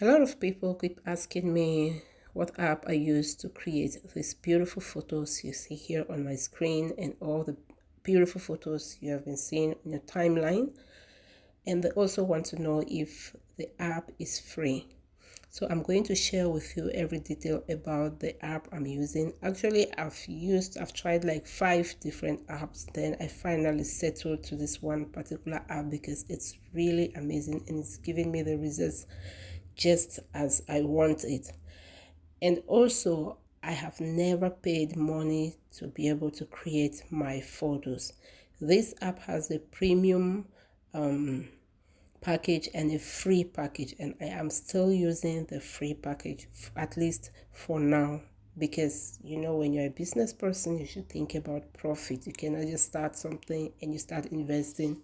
A lot of people keep asking me what app I use to create these beautiful photos you see here on my screen and all the beautiful photos you have been seeing on your timeline. And they also want to know if the app is free. So I'm going to share with you every detail about the app I'm using. Actually, I've tried like 5 different apps. Then I finally settled to this one particular app because it's really amazing and it's giving me the results just as I want it. And also, I have never paid money to be able to create my photos. This app has a premium package and a free package, and I am still using the free package at least for now, because when you're a business person you should think about profit. You cannot just start something and you start investing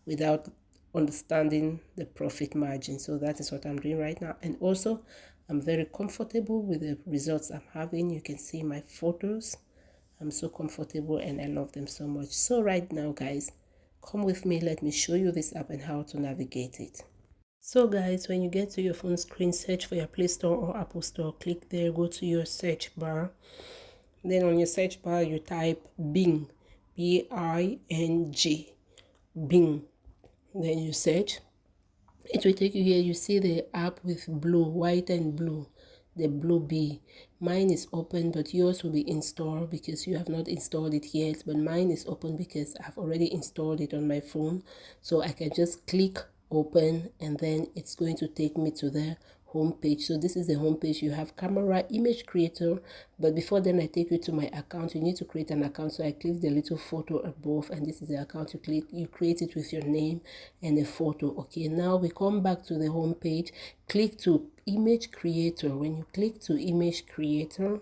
without understanding the profit margin. So that is what I'm doing right now. And also, I'm very comfortable with the results I'm having. You can see my photos. I'm so comfortable and I love them so much. So right now, guys, come with me. Let me show you this app and how to navigate it. So guys, when you get to your phone screen, search for your Play Store or Apple Store. Click there, go to your search bar. Then on your search bar, you type Bing, B-I-N-G, Bing. Then you search. It will take you here. You see the app with blue, white and blue, the blue bee. Mine is open, but yours will be installed because you have not installed it yet. But mine is open because I've already installed it on my phone. So I can just click open and then it's going to take me to the home page. So this is the home page. You have camera, image creator, but before then I take you to my account. You need to create an account. So I click the little photo above and this is the account. You create it with your name and a photo. Okay, now we come back to the home page. Click to image creator. When you click to image creator,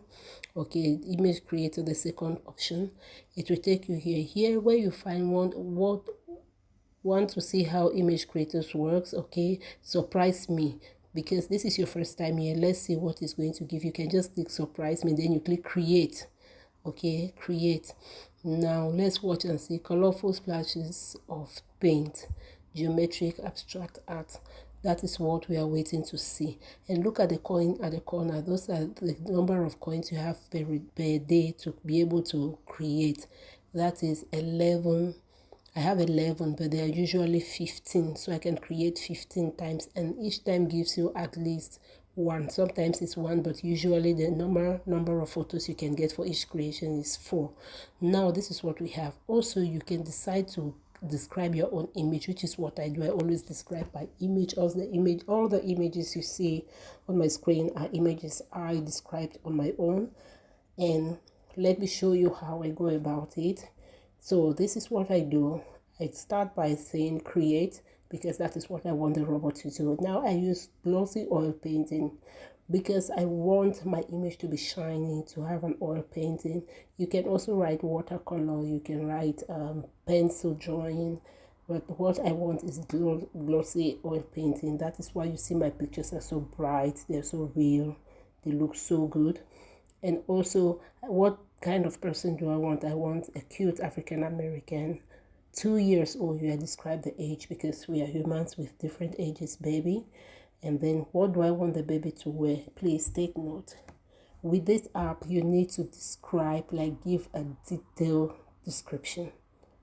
okay, image creator, the second option, it will take you here where you find want to see how image creators works. Okay, surprise me, because this is your first time here. Let's see what it's going to give. You can just click surprise me, then you click create. Okay, create. Now let's watch and see colorful splashes of paint, geometric abstract art. That is what we are waiting to see. And look at the coin at the corner. Those are the number of coins you have per day to be able to create. That is 11. I have 11, but they are usually 15, so I can create 15 times, and each time gives you at least one. Sometimes it's one, but usually the number of photos you can get for each creation is 4. Now this is what we have. Also, you can decide to describe your own image, which is what I do. I always describe by image. All the images you see on my screen are images I described on my own. And let me show you how I go about it. So this is what I do. I start by saying create, because that is what I want the robot to do. Now I use glossy oil painting because I want my image to be shiny, to have an oil painting. You can also write watercolor, you can write pencil drawing, but what I want is glossy oil painting. That is why you see my pictures are so bright, they're so real, they look so good. And also, what kind of person do I want? I want a cute African American, 2 years old. You describe the age because we are humans with different ages, baby. And then what do I want the baby to wear? Please take note. With this app, you need to describe, like give a detailed description.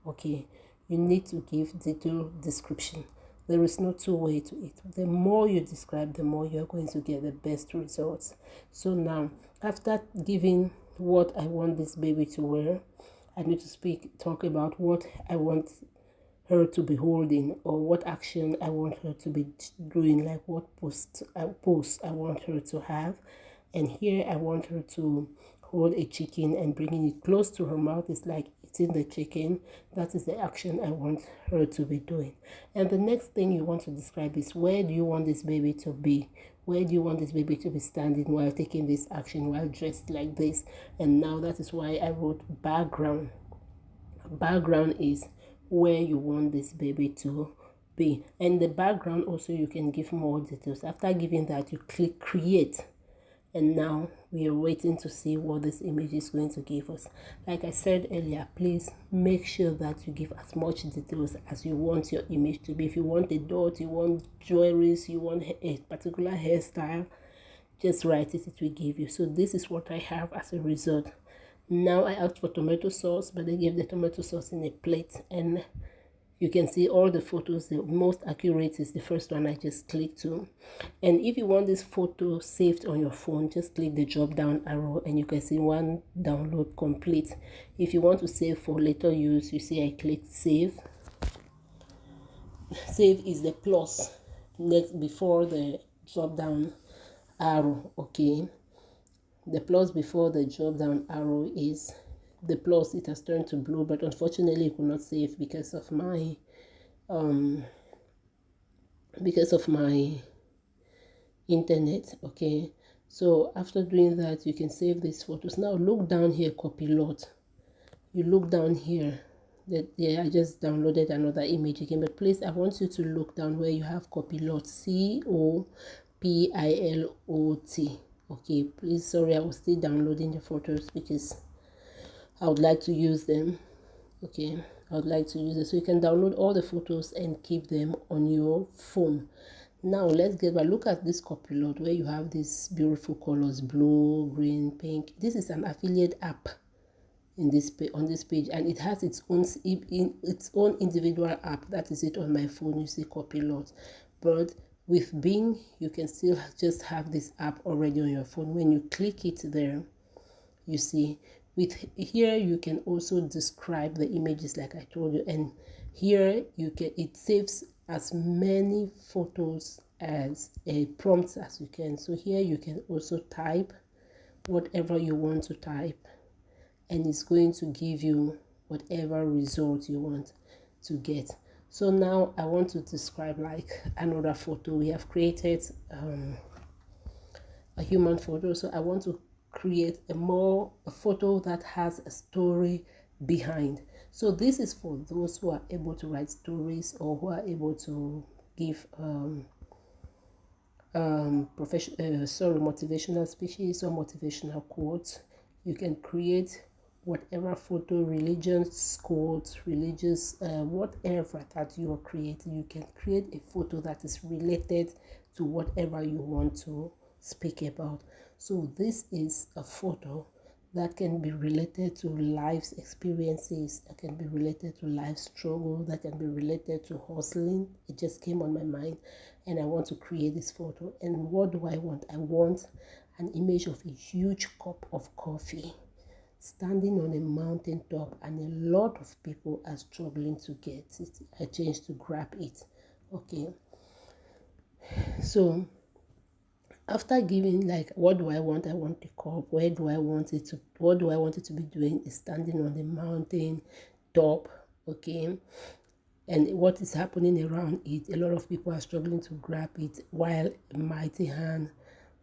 Okay, you need to give detailed description. There is no two way to it. The more you describe, the more you're going to get the best results. So now, after giving what I want this baby to wear, I need to talk about what I want her to be holding, or what action I want her to be doing, like what post I want her to have. And here I want her to hold a chicken and bringing it close to her mouth. It's like eating the chicken. That is the action I want her to be doing. And the next thing you want to describe is, where do you want this baby to be? Where do you want this baby to be standing while taking this action, while dressed like this? And now that is why I wrote background. Background is where you want this baby to be. And the background also, you can give more details. After giving that, you click create. And now we are waiting to see what this image is going to give us. Like I said earlier, please make sure that you give as much details as you want your image to be. If you want a dot, you want jewelries, you want a particular hairstyle, just write it, it will give you. So this is what I have as a result. Now I asked for tomato sauce, but they gave the tomato sauce in a plate, and you can see all the photos. The most accurate is the first one I just clicked to. And if you want this photo saved on your phone, just click the drop down arrow and you can see one download complete. If you want to save for later use, you see I clicked save. Save is the plus next before the drop down arrow. Okay, the plus before the drop down arrow is the plus. It has turned to blue, but unfortunately it could not save because of my internet. Okay, so after doing that, you can save these photos. Now look down here, Copilot. You look down here that, yeah, I just downloaded another image again, but please, I want you to look down where you have Copilot, COPILOT. Okay, please, sorry, I was still downloading the photos because I would like to use them. Okay, I would like to use it. So you can download all the photos and keep them on your phone. Now let's get back. Look at this Copilot where you have these beautiful colors, blue, green, pink. This is an affiliate app in this on this page, and it has its own individual app. That is it on my phone. You see Copilot, but with Bing you can still just have this app already on your phone. When you click it there, you see with here you can also describe the images like I told you, and here you can, it saves as many photos as a prompt as you can. So here you can also type whatever you want to type, and it's going to give you whatever result you want to get. So now I want to describe like another photo. We have created a human photo, so I want to create a photo that has a story behind. So this is for those who are able to write stories, or who are able to give motivational speeches or motivational quotes. You can create whatever photo, religious quotes, religious whatever that you are creating. You can create a photo that is related to whatever you want to speak about. So this is a photo that can be related to life's experiences, that can be related to life struggle, that can be related to hustling. It just came on my mind and I want to create this photo. And what do I want? I want an image of a huge cup of coffee standing on a mountain top, and a lot of people are struggling to get it, a chance to grab it. Okay, so after giving like what do I want the cup, what do I want it to be doing is standing on the mountain top. Okay, and what is happening around it, a lot of people are struggling to grab it, while a mighty hand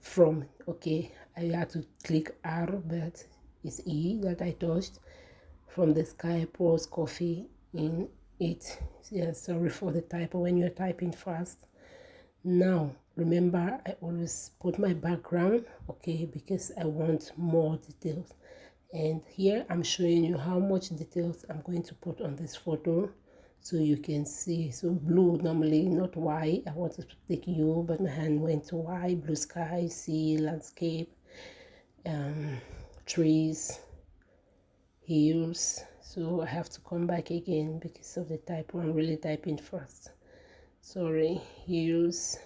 from, okay, I had to click R, but it's E that I touched, from the sky pours coffee in it. Yeah, sorry for the typo when you're typing fast. Now remember, I always put my background, okay, because I want more details. And here I'm showing you how much details I'm going to put on this photo, so you can see. So blue, normally not Y, I wanted to take U, but my hand went to Y. Blue sky, sea, landscape, trees, hills. So I have to come back again because of the typo. I'm really typing fast, sorry. Hills,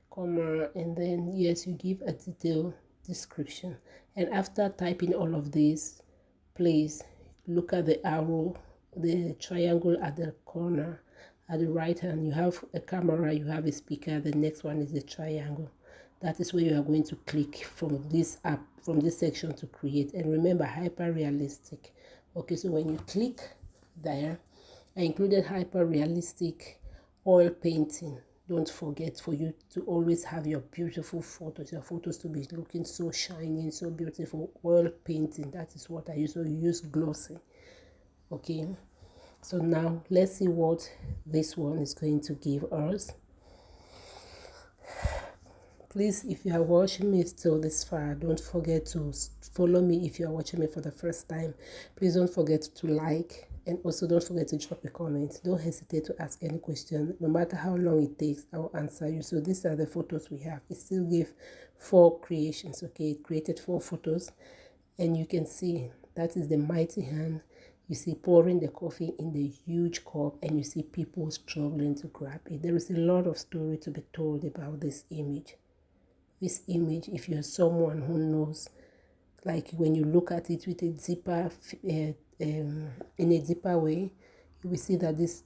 comma, and then yes, you give a detailed description. And after typing all of this, please look at the arrow, the triangle at the corner at the right hand. You have a camera, you have a speaker. The next one is the triangle. That is where you are going to click from this app, from this section, to create. And remember, hyper realistic. Okay, so when you click there, I included hyper realistic oil painting. Don't forget, for you to always have your beautiful photos, your photos to be looking so shiny, so beautiful. Oil painting, that is what I use. So you use glossy. Okay, so now let's see what this one is going to give us. Please, if you are watching me till this far, don't forget to follow me. If you are watching me for the first time, please don't forget to like, and also don't forget to drop a comment. Don't hesitate to ask any question. No matter how long it takes, I will answer you. So these are the photos we have. It still gave 4 creations. Okay, it created 4 photos, and you can see that is the mighty hand. You see pouring the coffee in the huge cup, and you see people struggling to grab it. There is a lot of story to be told about this image. This image, if you're someone who knows, like when you look at it with a deeper, in a deeper way, you will see that this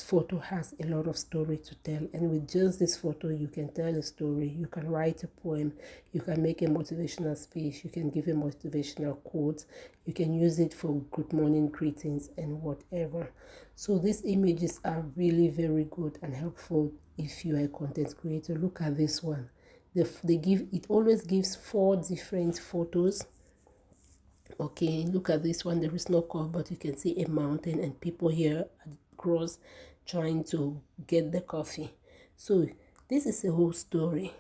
photo has a lot of story to tell. And with just this photo, you can tell a story. You can write a poem. You can make a motivational speech. You can give a motivational quote. You can use it for good morning greetings and whatever. So these images are really very good and helpful if you are a content creator. Look at this one. It always gives 4 different photos. Okay, look at this one. There is no curve, but you can see a mountain and people here at the cross trying to get the coffee. So this is a whole story.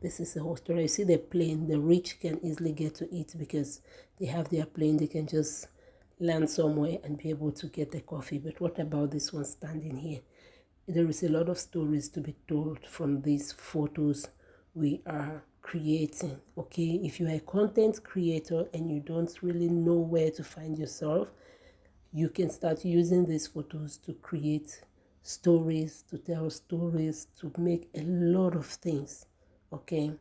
This is a whole story. You see the plane. The rich can easily get to it because they have their plane. They can just land somewhere and be able to get the coffee. But what about this one standing here? There is a lot of stories to be told from these photos we are creating. Okay, if you are a content creator and you don't really know where to find yourself, you can start using these photos to create stories, to tell stories, to make a lot of things. Okay,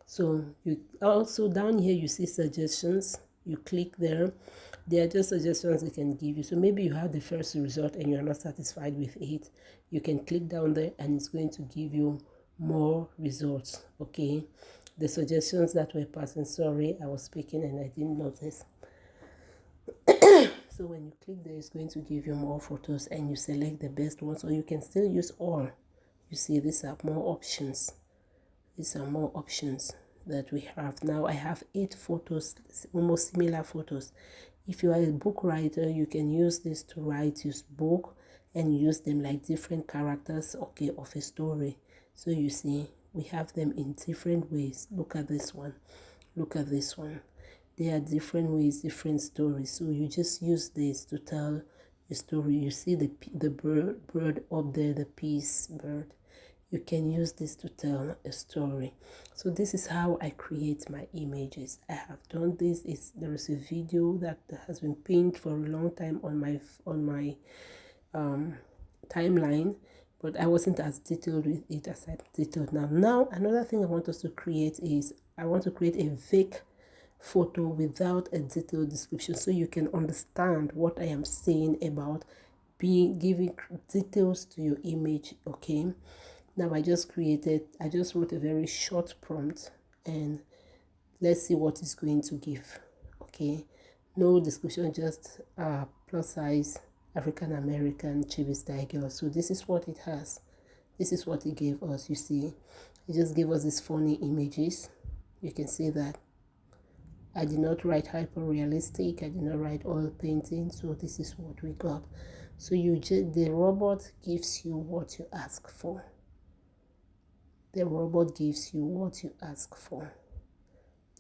so you also down here you see suggestions. You click there. They are just suggestions they can give you. So maybe you have the first result and you are not satisfied with it. You can click down there and it's going to give you more results. Okay, the suggestions that were passing, sorry, I was speaking and I didn't notice. So when you click there, it's going to give you more photos and you select the best ones, or you can still use all. You see, these are more options. These are more options that we have now. I have 8 photos, almost similar photos. If you are a book writer, you can use this to write your book and use them like different characters, okay, of a story. So you see, we have them in different ways. Look at this one. Look at this one. There are different ways, different stories. So you just use this to tell a story. You see the bird up there, the peace bird. You can use this to tell a story. So this is how I create my images. I have done this. There is a video that has been pinned for a long time on my timeline, but I wasn't as detailed with it as I'm detailed now. Now, another thing I want us to create is I want to create a vague photo without a detailed description so you can understand what I am saying about giving details to your image. Okay, now I just wrote a very short prompt and let's see what it's going to give. Okay, no description, just plus size African American chibi style girl. So this is what it has. This is what it gave us. You see, it just gave us these funny images. You can see that I did not write hyper realistic. I did not write oil painting. So this is what we got. So the robot gives you what you ask for. The robot gives you what you ask for.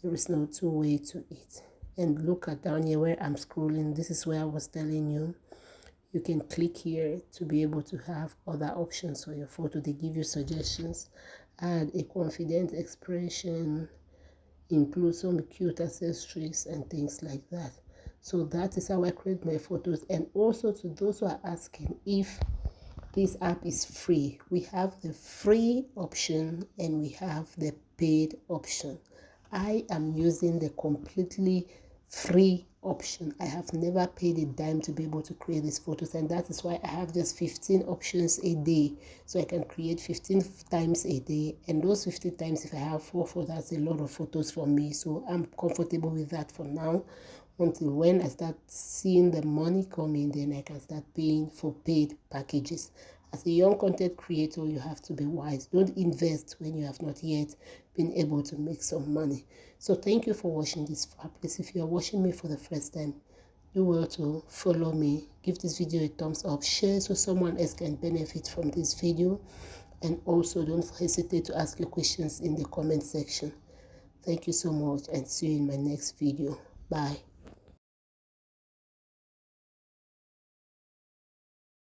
There is no two way to it. And look at down here where I'm scrolling. This is where I was telling you. You can click here to be able to have other options for your photo. They give you suggestions. Add a confident expression. Include some cute accessories and things like that. So that is how I create my photos. And also to those who are asking if this app is free, we have the free option and we have the paid option. I am using the completely free option. I have never paid a dime to be able to create these photos, and that is why I have just 15 options a day, so I can create 15 times a day. And those 15 times, if I have 4 photos, that's a lot of photos for me, so I'm comfortable with that for now. Until when I start seeing the money coming, then I can start paying for paid packages. As a young content creator, you have to be wise. Don't invest when you have not yet been able to make some money. So thank you for watching this far. Please, if you are watching me for the first time, do well to follow me. Give this video a thumbs up. Share so someone else can benefit from this video. And also don't hesitate to ask your questions in the comment section. Thank you so much and see you in my next video. Bye.